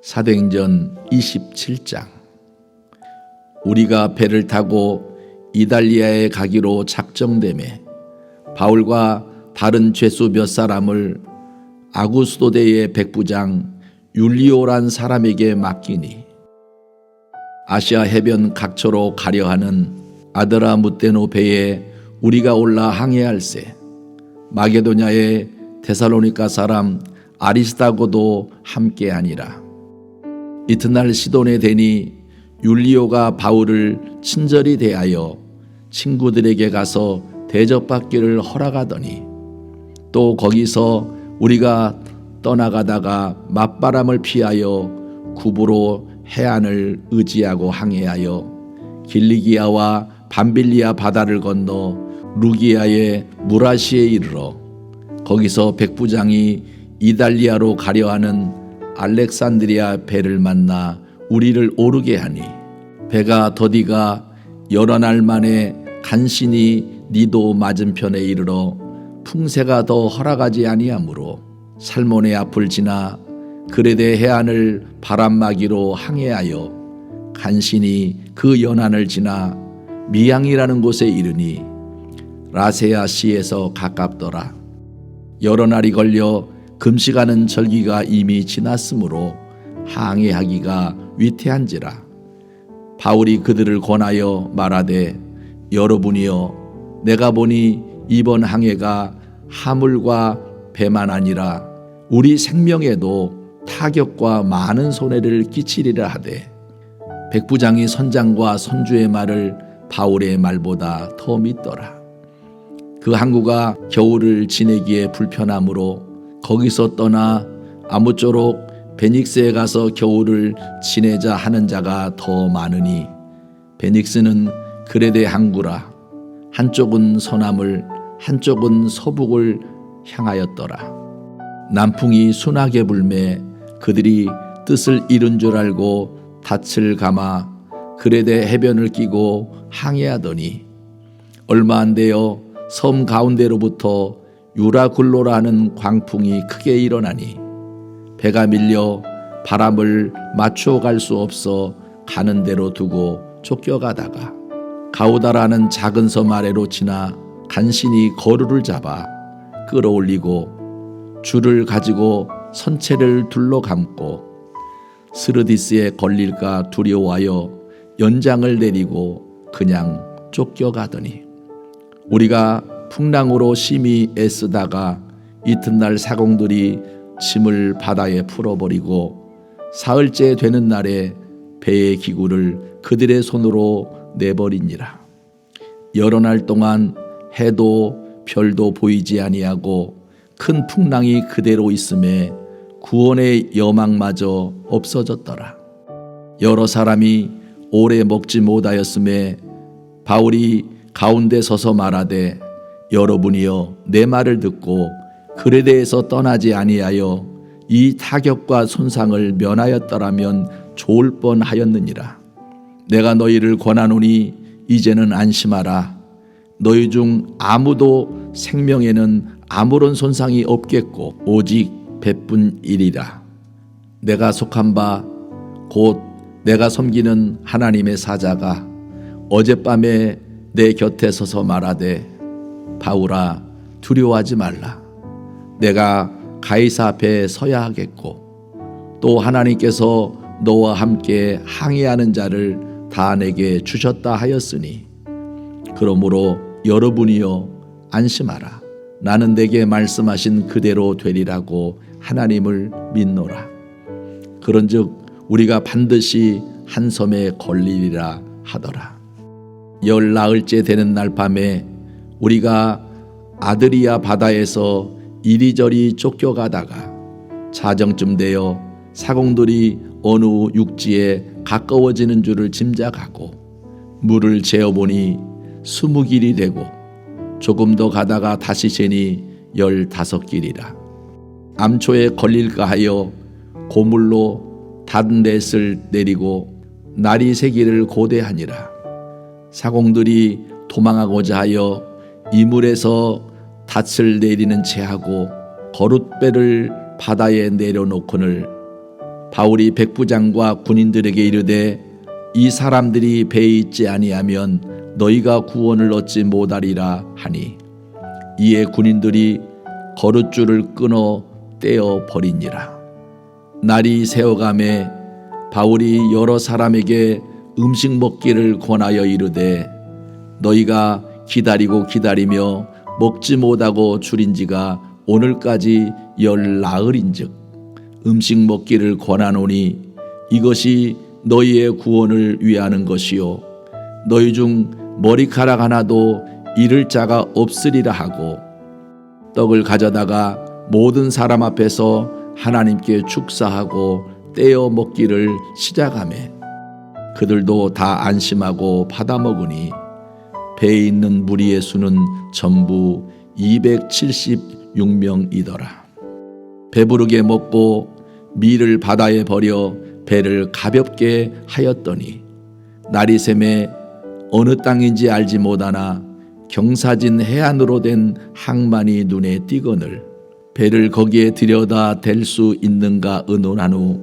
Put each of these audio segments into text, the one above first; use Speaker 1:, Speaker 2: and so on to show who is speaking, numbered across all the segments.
Speaker 1: 사도행전 27장. 우리가 배를 타고 이달리아에 가기로 작정되매 바울과 다른 죄수 몇 사람을 아구스도대의 백부장 율리오란 사람에게 맡기니 아시아 해변 각처로 가려 하는 아드라무테노 배에 우리가 올라 항해할세. 마게도냐의 데살로니가 사람 아리스다고도 함께하니라. 이튿날 시돈에 대니 율리오가 바울을 친절히 대하여 친구들에게 가서 대접받기를 허락하더니 또 거기서 우리가 떠나가다가 맞바람을 피하여 구부로 해안을 의지하고 항해하여 길리기아와 밤빌리아 바다를 건너 루기아의 무라시에 이르러 거기서 백부장이 이달리아로 가려 하는 알렉산드리아 배를 만나 우리를 오르게 하니 배가 더디가 여러 날 만에 간신히 니도 맞은편에 이르러 풍세가 더 허락하지 아니하므로 살몬의 앞을 지나 그레데 해안을 바람막이로 항해하여 간신히 그 연안을 지나 미양이라는 곳에 이르니 라세아 시에서 가깝더라. 여러 날이 걸려 금식하는 절기가 이미 지났으므로 항해하기가 위태한지라. 바울이 그들을 권하여 말하되 여러분이여 내가 보니 이번 항해가 하물과 배만 아니라 우리 생명에도 타격과 많은 손해를 끼치리라 하되 백부장이 선장과 선주의 말을 바울의 말보다 더 믿더라. 그 항구가 겨울을 지내기에 불편하므로 거기서 떠나 아무쪼록 베닉스에 가서 겨울을 지내자 하는 자가 더 많으니 베닉스는 그레데 항구라. 한쪽은 서남을 한쪽은 서북을 향하였더라. 남풍이 순하게 불매 그들이 뜻을 이룬 줄 알고 닻을 감아 그레데 해변을 끼고 항해하더니 얼마 안 되어 섬 가운데로부터 유라굴로라 하는 광풍이 크게 일어나니 배가 밀려 바람을 맞추어 갈 수 없어 가는 대로 두고 쫓겨가다가 가우다라는 작은 섬 아래로 지나 간신히 거루를 잡아 끌어올리고 줄을 가지고 선체를 둘러 감고 스르디스에 걸릴까 두려워하여 연장을 내리고 그냥 쫓겨가더니 우리가 풍랑으로 심히 애쓰다가 이튿날 사공들이 짐을 바다에 풀어버리고 사흘째 되는 날에 배의 기구를 그들의 손으로 내버리니라. 여러 날 동안 해도 별도 보이지 아니하고 큰 풍랑이 그대로 있음에 구원의 여망마저 없어졌더라. 여러 사람이 오래 먹지 못하였음에 바울이 가운데 서서 말하되 여러분이여 내 말을 듣고 그레데에서 떠나지 아니하여 이 타격과 손상을 면하였더라면 좋을 뻔하였느니라. 내가 너희를 권하노니 이제는 안심하라. 너희 중 아무도 생명에는 아무런 손상이 없겠고 오직 배뿐이리라. 내가 속한 바 곧 내가 섬기는 하나님의 사자가 어젯밤에 내 곁에 서서 말하되 바울아 두려워하지 말라. 내가 가이사 앞에 서야 하겠고 또 하나님께서 너와 함께 항해하는 자를 다 내게 주셨다 하였으니 그러므로 여러분이여 안심하라. 나는 내게 말씀하신 그대로 되리라고 하나님을 믿노라. 그런즉 우리가 반드시 한 섬에 걸리리라 하더라. 열 나흘째 되는 날 밤에 우리가 아드리아 바다에서 이리저리 쫓겨가다가 자정쯤 되어 사공들이 어느 육지에 가까워지는 줄을 짐작하고 물을 재어보니 20길이 되고 조금 더 가다가 다시 재니 15길이라. 암초에 걸릴까 하여 고물로 단 넷을 내리고 날이 새기를 고대하니라. 사공들이 도망하고자 하여 이물에서 닻을 내리는 채 하고 거룻배를 바다에 내려놓거늘 바울이 백부장과 군인들에게 이르되 이 사람들이 배에 있지 아니하면 너희가 구원을 얻지 못하리라 하니 이에 군인들이 거룻줄을 끊어 떼어 버리니라. 날이 새어가매 바울이 여러 사람에게 음식 먹기를 권하여 이르되 너희가 기다리고 기다리며 먹지 못하고 줄인 지가 오늘까지 열 나흘인즉 음식 먹기를 권하노니 이것이 너희의 구원을 위하는 것이요 너희 중 머리카락 하나도 잃을 자가 없으리라 하고 떡을 가져다가 모든 사람 앞에서 하나님께 축사하고 떼어 먹기를 시작하매 그들도 다 안심하고 받아 먹으니 배에 있는 무리의 수는 전부 276명이더라. 배부르게 먹고 밀을 바다에 버려 배를 가볍게 하였더니 날이 새매 어느 땅인지 알지 못하나 경사진 해안으로 된 항만이 눈에 띄거늘 배를 거기에 들여다 댈 수 있는가 의논한 후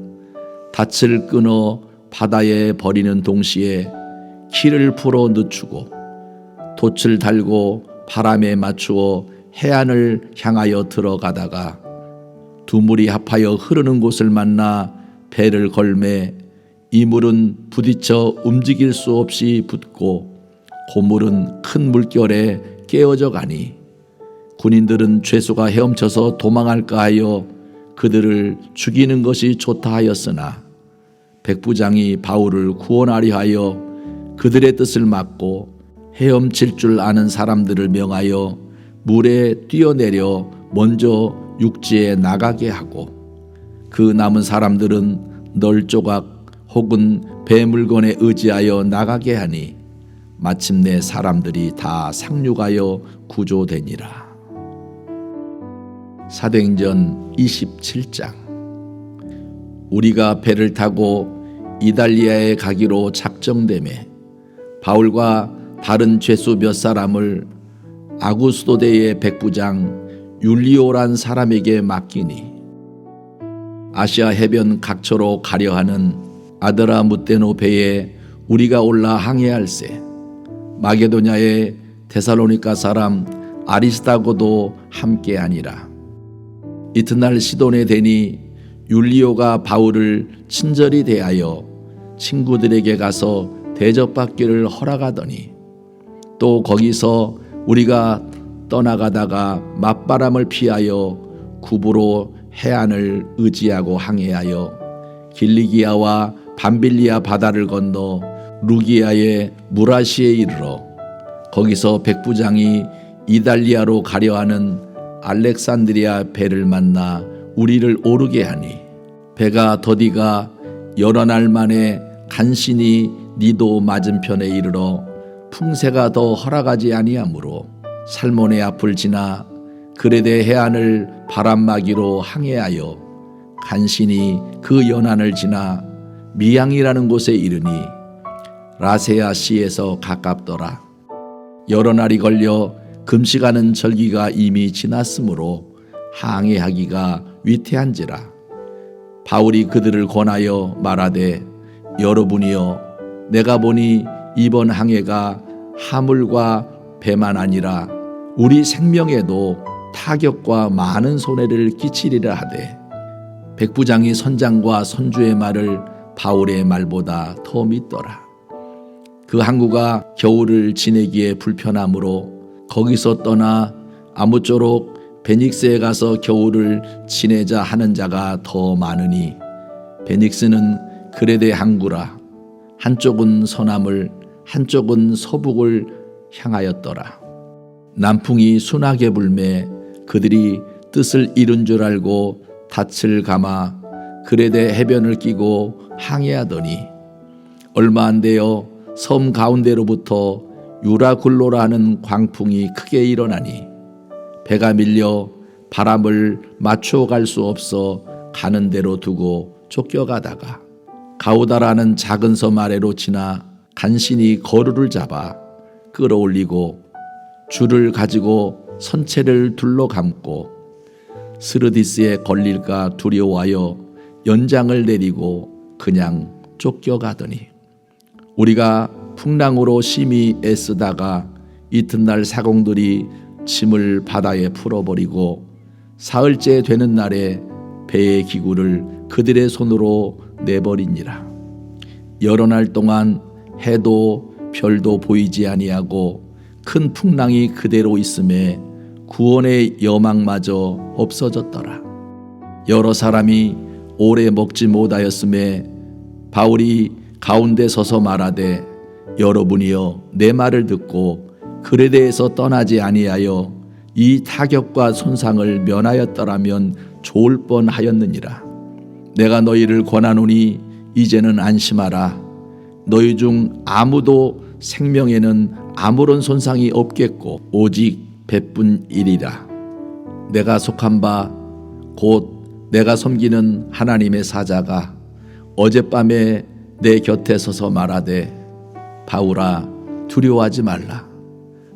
Speaker 1: 닻을 끊어 바다에 버리는 동시에 키를 풀어 늦추고 돛을 달고 바람에 맞추어 해안을 향하여 들어가다가 두 물이 합하여 흐르는 곳을 만나 배를 걸매 이 물은 부딪혀 움직일 수 없이 붙고 고물은 큰 물결에 깨어져 가니 군인들은 죄수가 헤엄쳐서 도망할까 하여 그들을 죽이는 것이 좋다 하였으나 백부장이 바울을 구원하려 하여 그들의 뜻을 막고 헤엄칠 줄 아는 사람들을 명하여 물에 뛰어내려 먼저 육지에 나가게 하고 그 남은 사람들은 널조각 혹은 배 물건에 의지하여 나가게 하니 마침내 사람들이 다 상륙하여 구조되니라. 사도행전 27장. 우리가 배를 타고 이달리아에 가기로 작정되매 바울과 다른 죄수 몇 사람을 아구스도대의 백부장 율리오란 사람에게 맡기니 아시아 해변 각처로 가려 하는 아드라무테노 배에 우리가 올라 항해할세 마게도냐의 데살로니가 사람 아리스다고도 함께하니라. 이튿날 시돈에 대니 율리오가 바울을 친절히 대하여 친구들에게 가서 대접받기를 허락하더니 또 거기서 우리가 떠나가다가 맞바람을 피하여 구부로 해안을 의지하고 항해하여 길리기아와 밤빌리아 바다를 건너 루기아의 무라시에 이르러 거기서 백부장이 이달리아로 가려 하는 알렉산드리아 배를 만나 우리를 오르게 하니 배가 더디가 여러 날 만에 간신히 니도 맞은편에 이르러 풍세가 더 허락하지 아니하므로 살몬의 앞을 지나 그레데 해안을 바람막이로 항해하여 간신히 그 연안을 지나 미양이라는 곳에 이르니 라세아 시에서 가깝더라. 여러 날이 걸려 금식하는 절기가 이미 지났으므로 항해하기가 위태한지라. 바울이 그들을 권하여 말하되 여러분이여 내가 보니 이번 항해가 하물과 배만 아니라 우리 생명에도 타격과 많은 손해를 끼치리라 하되 백부장이 선장과 선주의 말을 바울의 말보다 더 믿더라. 그 항구가 겨울을 지내기에 불편하므로 거기서 떠나 아무쪼록 베닉스에 가서 겨울을 지내자 하는 자가 더 많으니 베닉스는 그레데 항구라. 한쪽은 서남을 한쪽은 서북을 향하였더라. 남풍이 순하게 불매 그들이 뜻을 이룬 줄 알고 닻을 감아 그레데 해변을 끼고 항해하더니 얼마 안 되어 섬 가운데로부터 유라굴로라 하는 광풍이 크게 일어나니 배가 밀려 바람을 맞추어 갈 수 없어 가는 대로 두고 쫓겨가다가 가우다라는 작은 섬 아래로 지나 간신히 거루를 잡아 끌어올리고 줄을 가지고 선체를 둘러 감고 스르디스에 걸릴까 두려워하여 연장을 내리고 그냥 쫓겨가더니 우리가 풍랑으로 심히 애쓰다가 이튿날 사공들이 짐을 바다에 풀어버리고 사흘째 되는 날에 배의 기구를 그들의 손으로 내버리니라. 여러 날 동안 해도 별도 보이지 아니하고 큰 풍랑이 그대로 있음에 구원의 여망마저 없어졌더라. 여러 사람이 오래 먹지 못하였음에 바울이 가운데 서서 말하되 여러분이여 내 말을 듣고 글에 대해서 떠나지 아니하여 이 타격과 손상을 면하였더라면 좋을 뻔하였느니라. 내가 너희를 권하노니 이제는 안심하라. 너희 중 아무도 생명에는 아무런 손상이 없겠고 오직 배뿐이리라. 내가 속한 바 곧 내가 섬기는 하나님의 사자가 어젯밤에 내 곁에 서서 말하되 바울아 두려워하지 말라.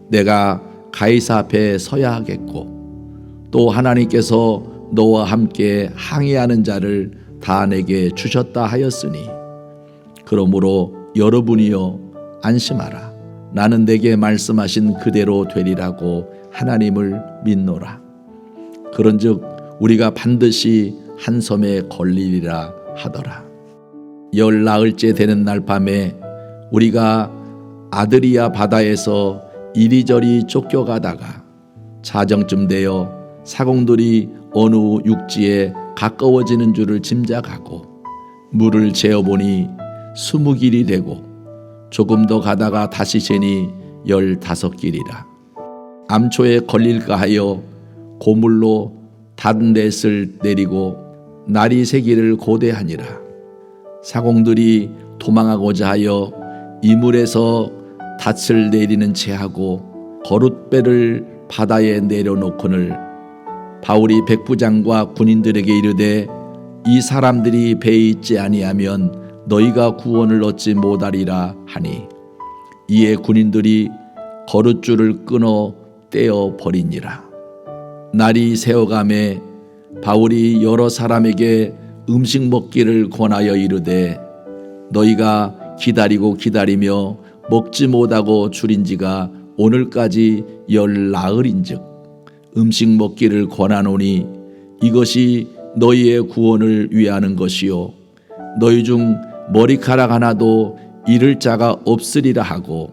Speaker 1: 내가 가이사 앞에 서야 하겠고 또 하나님께서 너와 함께 항해하는 자를 다 내게 주셨다 하였으니 그러므로 여러분이여 안심하라. 나는 내게 말씀하신 그대로 되리라고 하나님을 믿노라. 그런즉 우리가 반드시 한 섬에 걸리리라 하더라. 열 나흘째 되는 날 밤에 우리가 아드리아 바다에서 이리저리 쫓겨가다가 자정쯤 되어 사공들이 어느 육지에 가까워지는 줄을 짐작하고 물을 재어보니 20길이 되고 조금 더 가다가 다시 재니 15길이라. 암초에 걸릴까 하여 고물로 다른 넷을 내리고 날이 새기를 고대하니라. 사공들이 도망하고자 하여 이물에서 닻을 내리는 채하고 거룻배를 바다에 내려놓거늘 바울이 백부장과 군인들에게 이르되 이 사람들이 배에 있지 아니하면 너희가 구원을 얻지 못하리라 하니 이에 군인들이 거룻줄을 끊어 떼어 버리니라. 날이 새어가매 바울이 여러 사람에게 음식 먹기를 권하여 이르되 너희가 기다리며 먹지 못하고 줄인 지가 오늘까지 10나흘인즉 음식 먹기를 권하노니 이것이 너희의 구원을 위하는 것이요 너희 중 머리카락 하나도 잃을 자가 없으리라 하고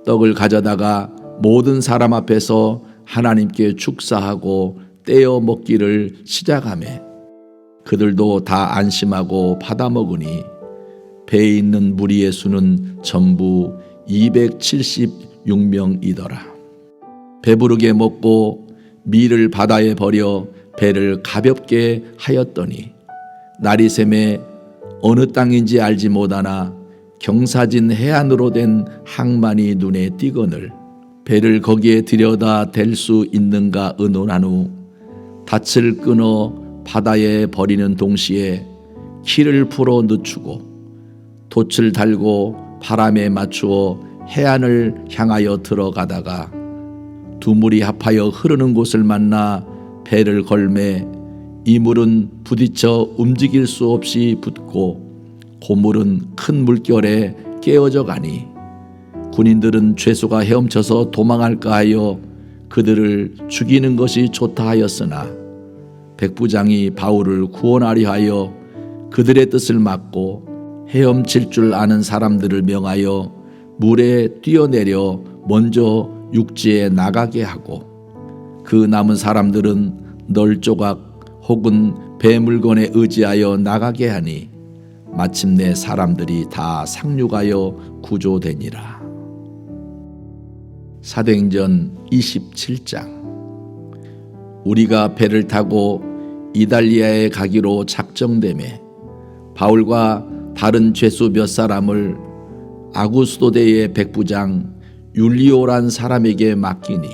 Speaker 1: 떡을 가져다가 모든 사람 앞에서 하나님께 축사하고 떼어 먹기를 시작하매 그들도 다 안심하고 받아 먹으니 배에 있는 무리의 수는 전부 276명이더라. 배부르게 먹고 밀을 바다에 버려 배를 가볍게 하였더니 날이 새매 어느 땅인지 알지 못하나 경사진 해안으로 된 항만이 눈에 띄거늘 배를 거기에 들여다 댈 수 있는가 의논한 후 닻을 끊어 바다에 버리는 동시에 키를 풀어 늦추고 돛을 달고 바람에 맞추어 해안을 향하여 들어가다가 두 물이 합하여 흐르는 곳을 만나 배를 걸매 이 물은 부딪혀 움직일 수 없이 붙고 고물은 큰 물결에 깨어져 가니 군인들은 죄수가 헤엄쳐서 도망할까 하여 그들을 죽이는 것이 좋다 하였으나 백부장이 바울을 구원하려 하여 그들의 뜻을 막고 헤엄칠 줄 아는 사람들을 명하여 물에 뛰어내려 먼저 육지에 나가게 하고 그 남은 사람들은 널조각 혹은 배 물건에 의지하여 나가게 하니 마침내 사람들이 다 상륙하여 구조되니라. 사도행전 27장. 우리가 배를 타고 이달리아에 가기로 작정되매 바울과 다른 죄수 몇 사람을 아구스도대의 백부장 율리오란 사람에게 맡기니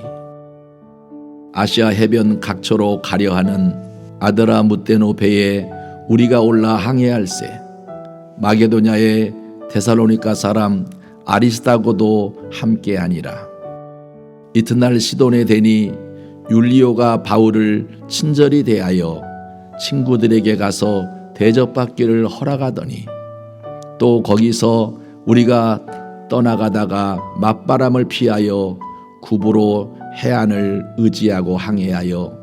Speaker 1: 아시아 해변 각처로 가려 하는 아드라무테노 배에 우리가 올라 항해할세 마게도냐의 데살로니가 사람 아리스다고도 함께하니라. 이튿날 시돈에 대니 율리오가 바울을 친절히 대하여 친구들에게 가서 대접받기를 허락하더니 또 거기서 우리가 떠나가다가 맞바람을 피하여 구부로 해안을 의지하고 항해하여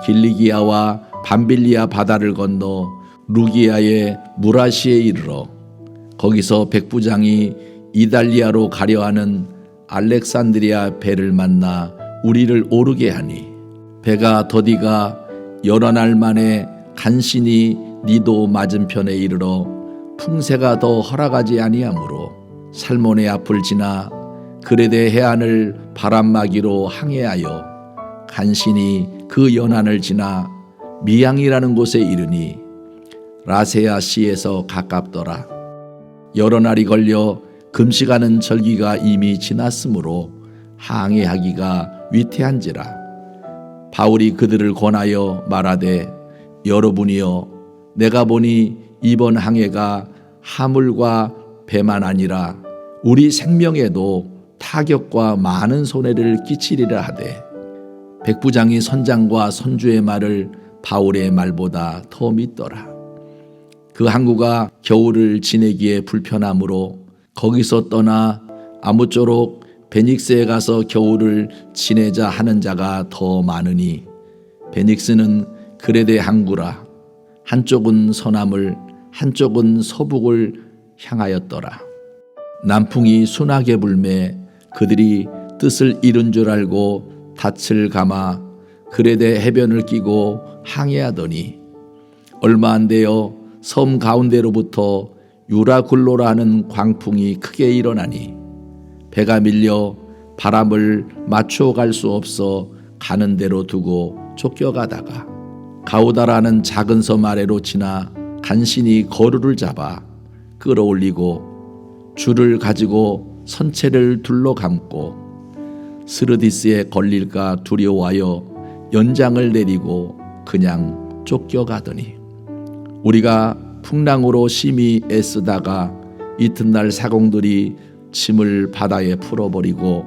Speaker 1: 길리기아와 밤빌리아 바다를 건너 루기아의 무라시에 이르러 거기서 백부장이 이달리아로 가려 하는 알렉산드리아 배를 만나 우리를 오르게 하니 배가 더디가 여러 날 만에 간신히 니도 맞은편에 이르러 풍세가 더 허락하지 아니하므로 살몬의 앞을 지나 그레데 해안을 바람막이로 항해하여 간신히 그 연안을 지나 미양이라는 곳에 이르니 라세아 시에서 가깝더라. 여러 날이 걸려 금식하는 절기가 이미 지났으므로 항해하기가 위태한지라. 바울이 그들을 권하여 말하되 여러분이여 내가 보니 이번 항해가 하물과 배만 아니라 우리 생명에도 타격과 많은 손해를 끼치리라 하되 백부장이 선장과 선주의 말을 바울의 말보다 더 믿더라. 그 항구가 겨울을 지내기에 불편하므로 거기서 떠나 아무쪼록 베닉스에 가서 겨울을 지내자 하는 자가 더 많으니 베닉스는 그레데 항구라. 한쪽은 서남을 한쪽은 서북을 향하였더라. 남풍이 순하게 불매 그들이 뜻을 이룬 줄 알고 닻을 감아 그레데 해변을 끼고 항해하더니 얼마 안 되어 섬 가운데로부터 유라굴로라 하는 광풍이 크게 일어나니 배가 밀려 바람을 맞추어 갈 수 없어 가는 대로 두고 쫓겨가다가 가우다라는 작은 섬 아래로 지나 간신히 거루를 잡아 끌어올리고 줄을 가지고 선체를 둘러 감고 스르디스에 걸릴까 두려워하여 연장을 내리고 그냥 쫓겨가더니 우리가 풍랑으로 심히 애쓰다가 이튿날 사공들이 짐을 바다에 풀어버리고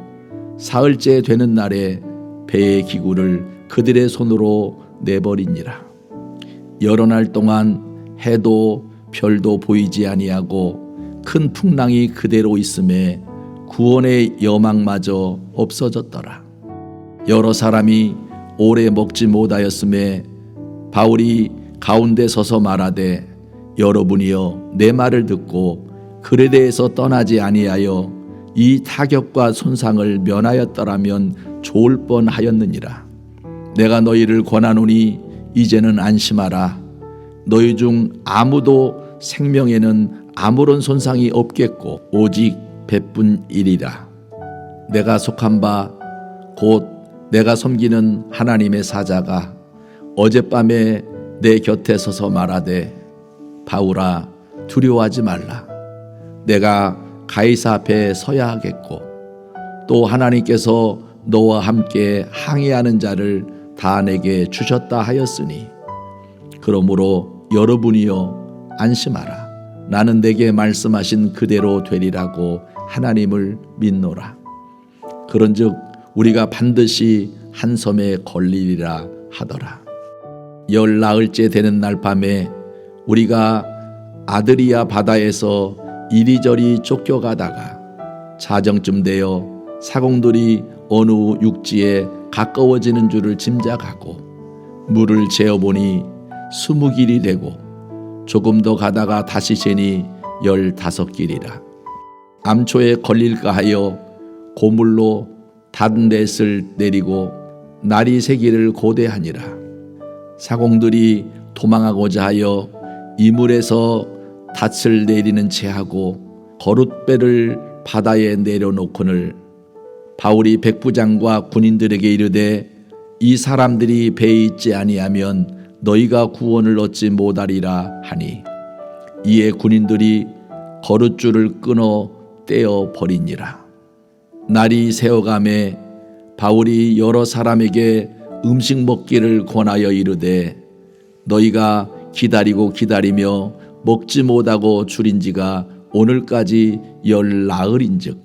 Speaker 1: 사흘째 되는 날에 배의 기구를 그들의 손으로 내버리니라. 여러 날 동안 해도 별도 보이지 아니하고 큰 풍랑이 그대로 있음에 구원의 여망마저 없어졌더라. 여러 사람이 오래 먹지 못하였음에 바울이 가운데 서서 말하되 여러분이여 내 말을 듣고 그레데에서 떠나지 아니하여 이 타격과 손상을 면하였더라면 좋을 뻔하였느니라. 내가 너희를 권하노니 이제는 안심하라. 너희 중 아무도 생명에는 아무런 손상이 없겠고 오직 배뿐이리라. 내가 속한 바 곧 내가 섬기는 하나님의 사자가 어젯밤에 내 곁에 서서 말하되 바울아 두려워하지 말라. 내가 가이사 앞에 서야 하겠고 또 하나님께서 너와 함께 항해하는 자를 다 내게 주셨다 하였으니 그러므로 여러분이여 안심하라. 나는 내게 말씀하신 그대로 되리라고 하나님을 믿노라. 그런즉 우리가 반드시 한 섬에 걸리리라 하더라. 열 나흘째 되는 날 밤에 우리가 아드리아 바다에서 이리저리 쫓겨가다가 자정쯤 되어 사공들이 어느 육지에 가까워지는 줄을 짐작하고 물을 재어보니 20길이 되고 조금 더 가다가 다시 재니 15길이라. 암초에 걸릴까 하여 고물로 단렛을 내리고 날이 새기를 고대하니라. 사공들이 도망하고자 하여 이물에서 닻을 내리는 채 하고 거룻배를 바다에 내려놓거늘 바울이 백부장과 군인들에게 이르되 이 사람들이 배에 있지 아니하면 너희가 구원을 얻지 못하리라 하니 이에 군인들이 거룻줄을 끊어 떼어 버리니라. 날이 새어가매 바울이 여러 사람에게 음식 먹기를 권하여 이르되 너희가 기다리며 먹지 못하고 줄인 지가 오늘까지 10나흘인즉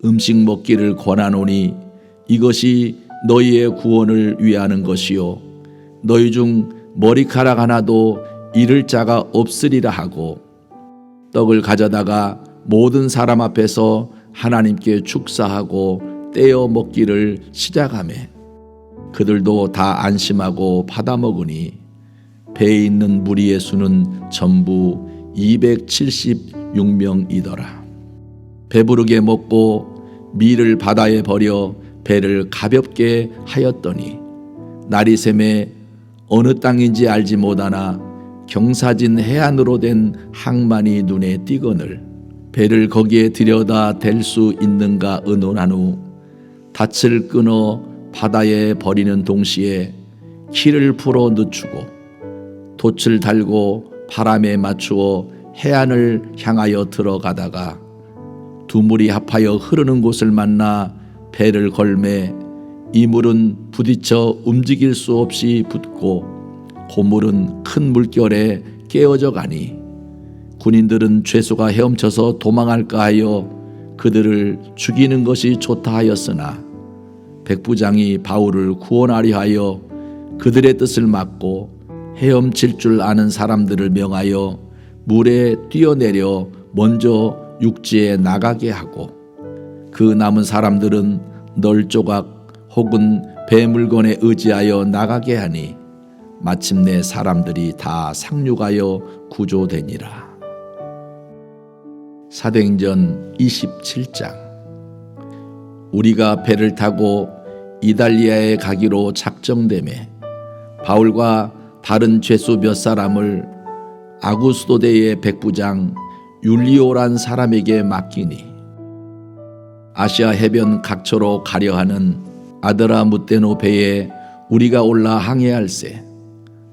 Speaker 1: 음식 먹기를 권하노니 이것이 너희의 구원을 위하는 것이요 너희 중 머리카락 하나도 잃을 자가 없으리라 하고 떡을 가져다가 모든 사람 앞에서 하나님께 축사하고 떼어 먹기를 시작하매 그들도 다 안심하고 받아 먹으니 배에 있는 무리의 수는 전부 276명이더라. 배부르게 먹고 밀을 바다에 버려 배를 가볍게 하였더니 날이 새매 어느 땅인지 알지 못하나 경사진 해안으로 된 항만이 눈에 띄거늘 배를 거기에 들여다 댈 수 있는가 의논한 후 닻을 끊어 바다에 버리는 동시에 키를 풀어 늦추고 돛을 달고 바람에 맞추어 해안을 향하여 들어가다가 두 물이 합하여 흐르는 곳을 만나 배를 걸매 이 물은 부딪혀 움직일 수 없이 붙고 고물은 큰 물결에 깨어져 가니 군인들은 죄수가 헤엄쳐서 도망할까 하여 그들을 죽이는 것이 좋다 하였으나 백부장이 바울을 구원하려 하여 그들의 뜻을 막고 헤엄칠 줄 아는 사람들을 명하여 물에 뛰어내려 먼저 육지에 나가게 하고 그 남은 사람들은 널조각 혹은 배 물건에 의지하여 나가게 하니 마침내 사람들이 다 상륙하여 구조되니라. 사도행전 27장. 우리가 배를 타고 이달리아에 가기로 작정되매 바울과 다른 죄수 몇 사람을 아구스도대의 백부장 율리오란 사람에게 맡기니 아시아 해변 각처로 가려 하는 아드라무테노 배에 우리가 올라 항해할세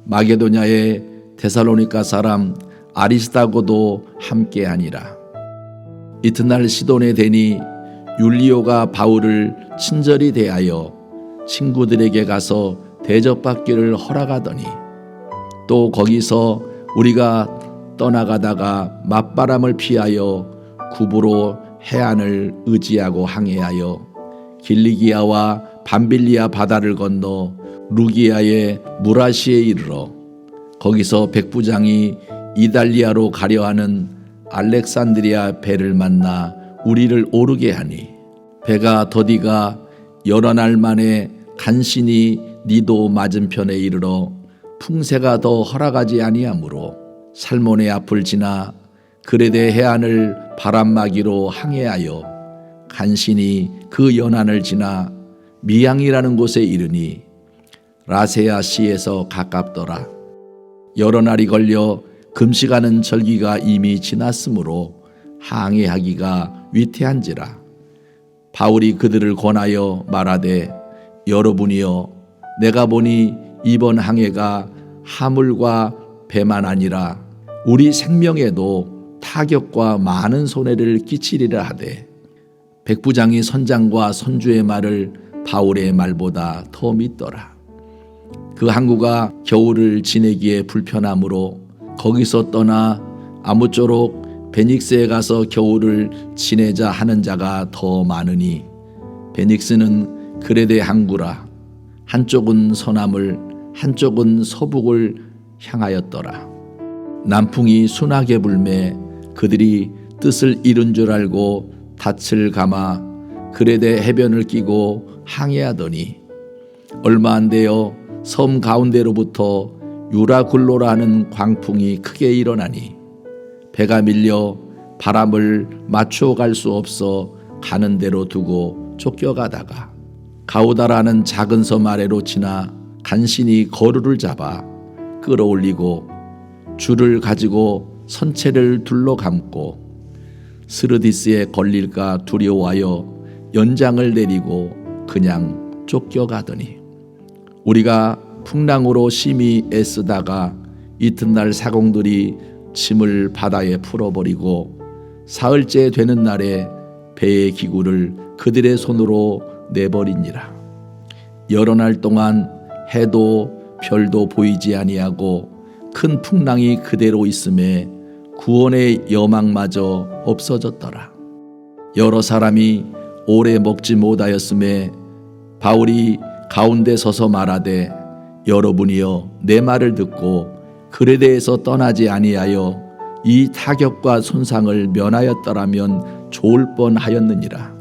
Speaker 1: 마게도냐의 데살로니가 사람 아리스다고도 함께하니라. 이튿날 시돈에 대니 율리오가 바울을 친절히 대하여 친구들에게 가서 대접받기를 허락하더니 또 거기서 우리가 떠나가다가 맞바람을 피하여 구부로 해안을 의지하고 항해하여 길리기아와 밤빌리아 바다를 건너 루기아의 무라시에 이르러 거기서 백부장이 이달리아로 가려 하는 알렉산드리아 배를 만나 우리를 오르게 하니 배가 더디가 여러 날 만에 간신히 니도 맞은편에 이르러 풍세가 더 허락하지 아니하므로 살몬의 앞을 지나 그레데 해안을 바람막이로 항해하여 간신히 그 연안을 지나 미양이라는 곳에 이르니 라세아 시에서 가깝더라. 여러 날이 걸려 금식하는 절기가 이미 지났으므로 항해하기가 위태한지라. 바울이 그들을 권하여 말하되 여러분이여 내가 보니 이번 항해가 하물과 배만 아니라 우리 생명에도 타격과 많은 손해를 끼치리라 하되 백부장이 선장과 선주의 말을 바울의 말보다 더 믿더라. 그 항구가 겨울을 지내기에 불편하므로 거기서 떠나 아무쪼록 베닉스에 가서 겨울을 지내자 하는 자가 더 많으니 베닉스는 그레데 항구라. 한쪽은 서남을 한쪽은 서북을 향하였더라. 남풍이 순하게 불매 그들이 뜻을 이룬 줄 알고 닻을 감아 그레데 해변을 끼고 항해하더니 얼마 안 되어 섬 가운데로부터 유라굴로라는 광풍이 크게 일어나니 배가 밀려 바람을 맞추어 갈 수 없어 가는 대로 두고 쫓겨가다가 가우다라는 작은 섬 아래로 지나 간신히 거루를 잡아 끌어올리고 줄을 가지고 선체를 둘러 감고 스르디스에 걸릴까 두려워하여 연장을 내리고 그냥 쫓겨가더니 우리가 풍랑으로 심히 애쓰다가 이튿날 사공들이 짐을 바다에 풀어버리고 사흘째 되는 날에 배의 기구를 그들의 손으로 내버리니라. 여러 날 동안 해도 별도 보이지 아니하고 큰 풍랑이 그대로 있음에 구원의 여망마저 없어졌더라. 여러 사람이 오래 먹지 못하였음에 바울이 가운데 서서 말하되 여러분이여 내 말을 듣고 그레데에서 떠나지 아니하여 이 타격과 손상을 면하였더라면 좋을 뻔하였느니라.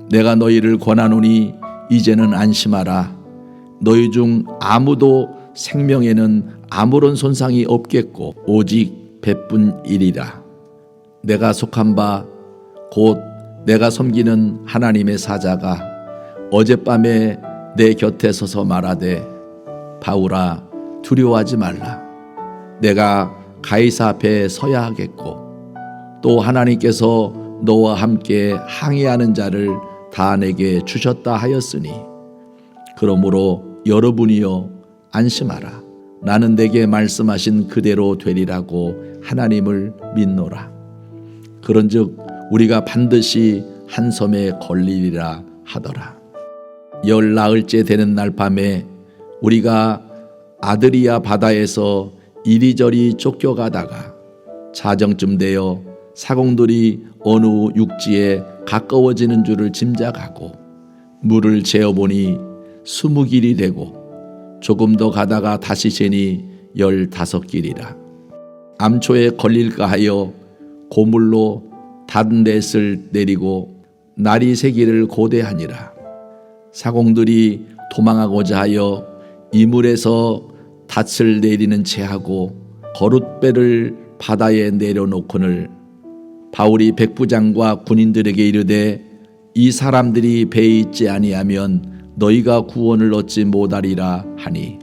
Speaker 1: 내가 너희를 권하노니 이제는 안심하라. 너희 중 아무도 생명에는 아무런 손상이 없겠고 오직 배뿐이리라. 내가 속한 바 곧 내가 섬기는 하나님의 사자가 어젯밤에 내 곁에 서서 말하되 바울아 두려워하지 말라. 내가 가이사 앞에 서야 하겠고 또 하나님께서 너와 함께 항해하는 자를 다 내게 주셨다 하였으니 그러므로 여러분이여 안심하라. 나는 내게 말씀하신 그대로 되리라고 하나님을 믿노라. 그런즉 우리가 반드시 한 섬에 걸리리라 하더라. 10나흘째 되는 날 밤에 우리가 아드리아 바다에서 이리저리 쫓겨가다가 자정쯤 되어 사공들이 어느 육지에 가까워지는 줄을 짐작하고 물을 재어보니 20길이 되고 조금 더 가다가 다시 재니 15길이라. 암초에 걸릴까 하여 고물로 단 넷을 내리고 날이 새기를 고대하니라. 사공들이 도망하고자 하여 이물에서 닻을 내리는 채하고 거룻배를 바다에 내려놓거늘 바울이 백부장과 군인들에게 이르되 이 사람들이 배에 있지 아니하면 너희가 구원을 얻지 못하리라 하니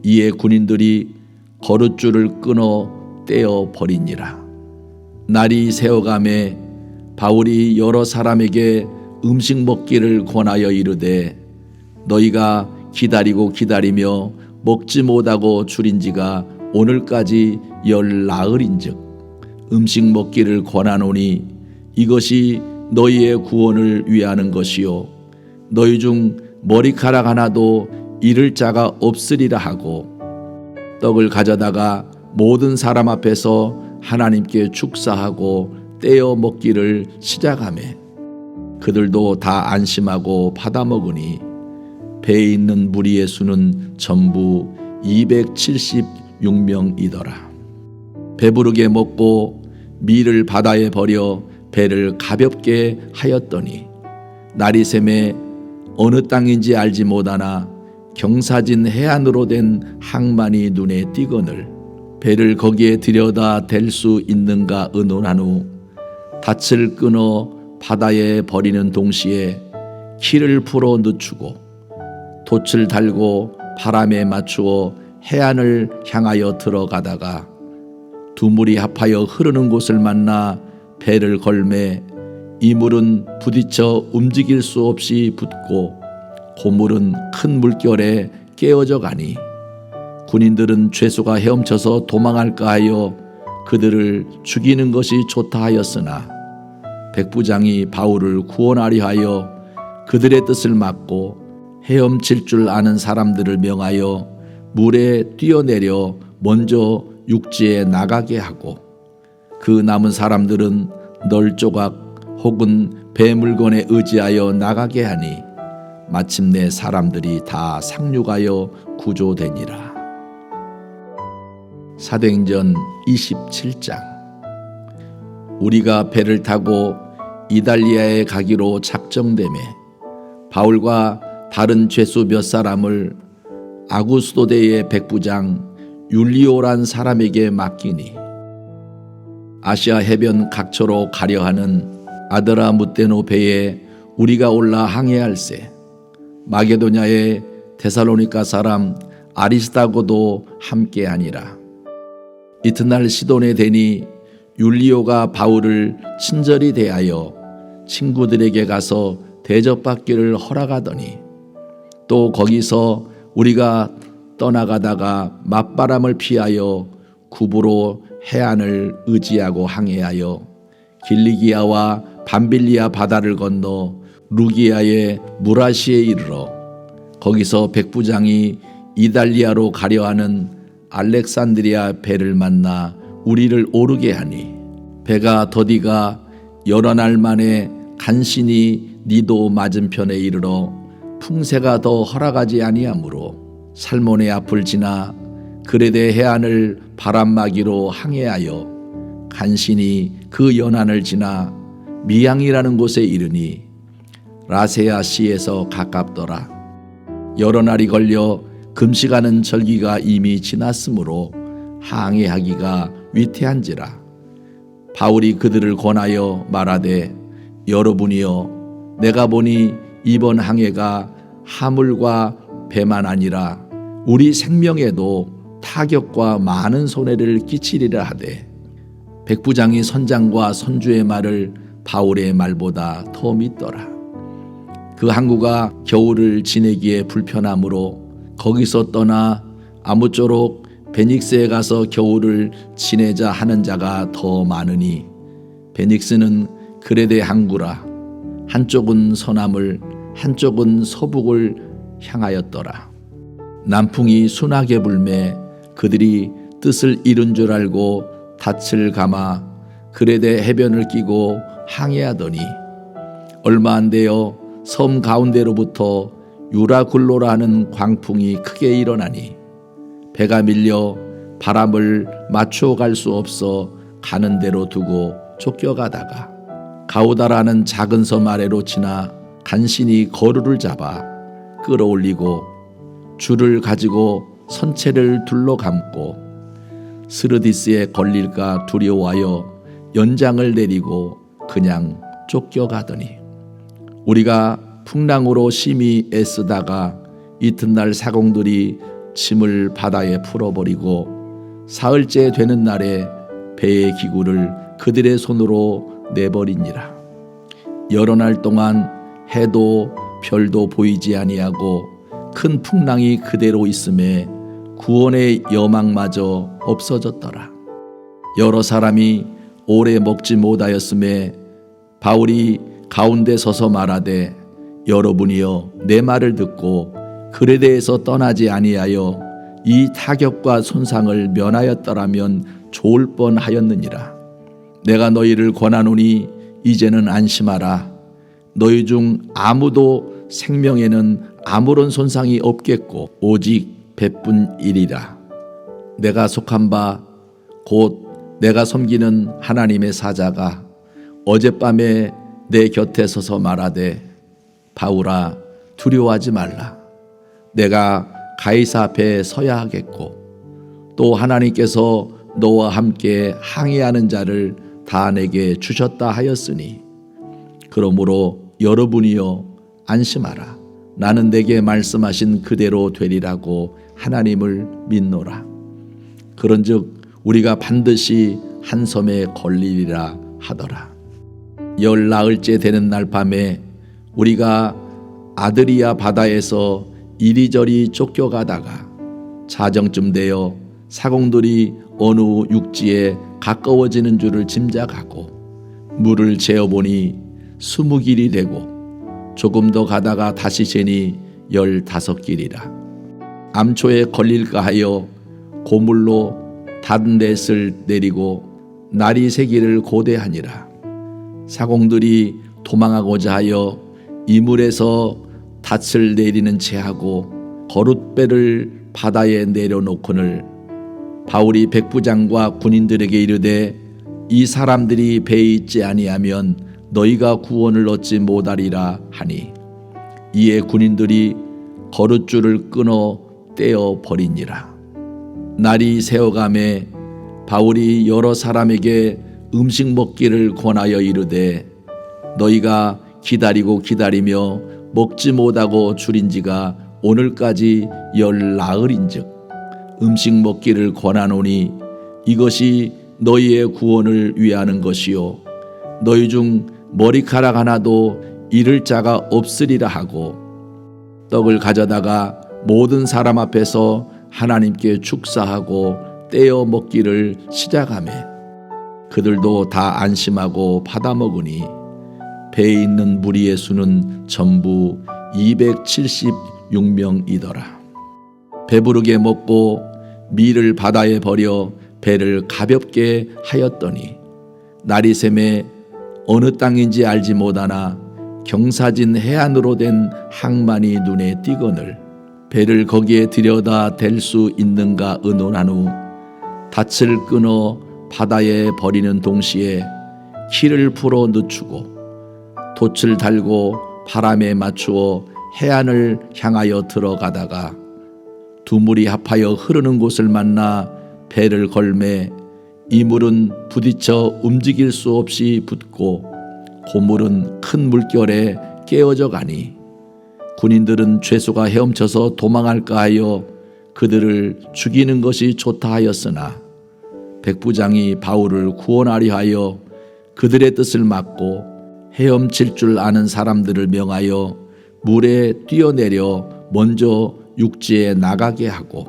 Speaker 1: 이에 군인들이 거룻줄을 끊어 떼어 버리니라. 날이 새어가매 바울이 여러 사람에게 음식 먹기를 권하여 이르되 너희가 기다리며 먹지 못하고 줄인 지가 오늘까지 10나흘인즉 음식 먹기를 권하노니 이것이 너희의 구원을 위하는 것이요 너희 중 머리카락 하나도 잃을 자가 없으리라 하고 떡을 가져다가 모든 사람 앞에서 하나님께 축사하고 떼어 먹기를 시작하매 그들도 다 안심하고 받아 먹으니 배에 있는 무리의 수는 전부 276명이더라. 배부르게 먹고 밀을 바다에 버려 배를 가볍게 하였더니 날이 새매 어느 땅인지 알지 못하나 경사진 해안으로 된 항만이 눈에 띄거늘 배를 거기에 들여다 댈 수 있는가 의논한 후 닻을 끊어 바다에 버리는 동시에 키를 풀어 늦추고 돛을 달고 바람에 맞추어 해안을 향하여 들어가다가 두 물이 합하여 흐르는 곳을 만나 배를 걸매 이 물은 부딪혀 움직일 수 없이 붙고 고물은 큰 물결에 깨어져 가니 군인들은 죄수가 헤엄쳐서 도망할까 하여 그들을 죽이는 것이 좋다 하였으나 백부장이 바울을 구원하려 하여 그들의 뜻을 막고 헤엄칠 줄 아는 사람들을 명하여 물에 뛰어내려 먼저 육지에 나가게 하고 그 남은 사람들은 널조각 혹은 배 물건에 의지하여 나가게 하니 마침내 사람들이 다 상륙하여 구조되니라. 사도행전 27장. 우리가 배를 타고 이달리아에 가기로 작정되매 바울과 다른 죄수 몇 사람을 아구스도대의 백부장 율리오란 사람에게 맡기니 아시아 해변 각처로 가려 하는 아드라무테노 배에 우리가 올라 항해할세 마게도냐의 데살로니가 사람 아리스다고도 함께하니라. 이튿날 시돈에 대니 율리오가 바울을 친절히 대하여 친구들에게 가서 대접받기를 허락하더니 또 거기서 우리가 떠나가다가 맞바람을 피하여 구부로 해안을 의지하고 항해하여 길리기아와 밤빌리아 바다를 건너 루기아의 무라시에 이르러 거기서 백부장이 이달리아로 가려하는 알렉산드리아 배를 만나 우리를 오르게 하니 배가 더디가 여러 날 만에 간신히 니도 맞은편에 이르러 풍세가 더 허락하지 아니하므로 살몬의 앞을 지나 그레데 해안을 바람막이로 항해하여 간신히 그 연안을 지나 미양이라는 곳에 이르니 라세아 시에서 가깝더라. 여러 날이 걸려 금식하는 절기가 이미 지났으므로 항해하기가 위태한지라. 바울이 그들을 권하여 말하되 여러분이여 내가 보니 이번 항해가 하물과 배만 아니라 우리 생명에도 타격과 많은 손해를 끼치리라 하되 백부장이 선장과 선주의 말을 바울의 말보다 더 믿더라. 그 항구가 겨울을 지내기에 불편하므로 거기서 떠나 아무쪼록 베닉스에 가서 겨울을 지내자 하는 자가 더 많으니 베닉스는 그레데 항구라. 한쪽은 서남을 한쪽은 서북을 향하였더라. 남풍이 순하게 불매 그들이 뜻을 이룬 줄 알고 닻을 감아 그레데 해변을 끼고 항해하더니 얼마 안 되어 섬 가운데로부터 유라굴로라 하는 광풍이 크게 일어나니 배가 밀려 바람을 맞추어 갈 수 없어 가는 대로 두고 쫓겨가다가 가우다라는 작은 섬 아래로 지나 간신히 거루를 잡아 끌어올리고 줄을 가지고 선체를 둘러 감고 스르디스에 걸릴까 두려워하여 연장을 내리고 그냥 쫓겨가더니 우리가 풍랑으로 심히 애쓰다가 이튿날 사공들이 짐을 바다에 풀어버리고 사흘째 되는 날에 배의 기구를 그들의 손으로 내버리니라. 여러 날 동안 해도 별도 보이지 아니하고 큰 풍랑이 그대로 있음에 구원의 여망마저 없어졌더라. 여러 사람이 오래 먹지 못하였음에 바울이 가운데 서서 말하되 여러분이여 내 말을 듣고 그레데에서 떠나지 아니하여 이 타격과 손상을 면하였더라면 좋을 뻔하였느니라. 내가 너희를 권하노니 이제는 안심하라. 너희 중 아무도 생명에는 아무런 손상이 없겠고 오직 배뿐이리라. 내가 속한 바 곧 내가 섬기는 하나님의 사자가 어젯밤에 내 곁에 서서 말하되 바울아 두려워하지 말라. 내가 가이사 앞에 서야 하겠고 또 하나님께서 너와 함께 항해하는 자를 다 내게 주셨다 하였으니 그러므로 여러분이여 안심하라. 나는 내게 말씀하신 그대로 되리라고 하나님을 믿노라. 그런즉 우리가 반드시 한 섬에 걸리리라 하더라. 열 나흘째 되는 날 밤에 우리가 아드리아 바다에서 이리저리 쫓겨가다가 자정쯤 되어 사공들이 어느 육지에 가까워지는 줄을 짐작하고 물을 재어보니 20길이 되고 조금 더 가다가 다시 재니 15길이라. 암초에 걸릴까 하여 고물로 단 넷을 내리고 날이 새기를 고대하니라. 사공들이 도망하고자 하여 이물에서 닻을 내리는 채하고 거룻배를 바다에 내려놓거늘 바울이 백부장과 군인들에게 이르되 이 사람들이 배에 있지 아니하면 너희가 구원을 얻지 못하리라 하니 이에 군인들이 거룻줄을 끊어 떼어 버리니라. 날이 새어가매 바울이 여러 사람에게 음식 먹기를 권하여 이르되 너희가 기다리고 기다리며 먹지 못하고 줄인 지가 오늘까지 10나흘인즉 음식 먹기를 권하노니 이것이 너희의 구원을 위하는 것이요 너희 중 머리카락 하나도 잃을 자가 없으리라 하고 떡을 가져다가 모든 사람 앞에서 하나님께 축사하고 떼어 먹기를 시작하매 그들도 다 안심하고 받아 먹으니 배에 있는 무리의 수는 전부 276명이더라. 배부르게 먹고 밀을 바다에 버려 배를 가볍게 하였더니 날이 새매 어느 땅인지 알지 못하나 경사진 해안으로 된 항만이 눈에 띄거늘 배를 거기에 들여다 댈 수 있는가 의논한 후 닻을 끊어 바다에 버리는 동시에 키를 풀어 늦추고 돛을 달고 바람에 맞추어 해안을 향하여 들어가다가 두 물이 합하여 흐르는 곳을 만나 배를 걸매 이 물은 부딪혀 움직일 수 없이 붙고 고물은 큰 물결에 깨어져 가니 군인들은 죄수가 헤엄쳐서 도망할까 하여 그들을 죽이는 것이 좋다 하였으나 백부장이 바울을 구원하려 하여 그들의 뜻을 막고 헤엄칠 줄 아는 사람들을 명하여 물에 뛰어내려 먼저 육지에 나가게 하고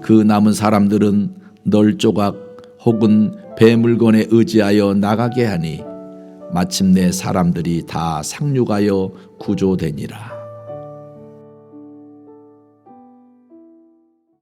Speaker 1: 그 남은 사람들은 널조각 혹은 배 물건에 의지하여 나가게 하니 마침내 사람들이 다 상륙하여 구조되니라.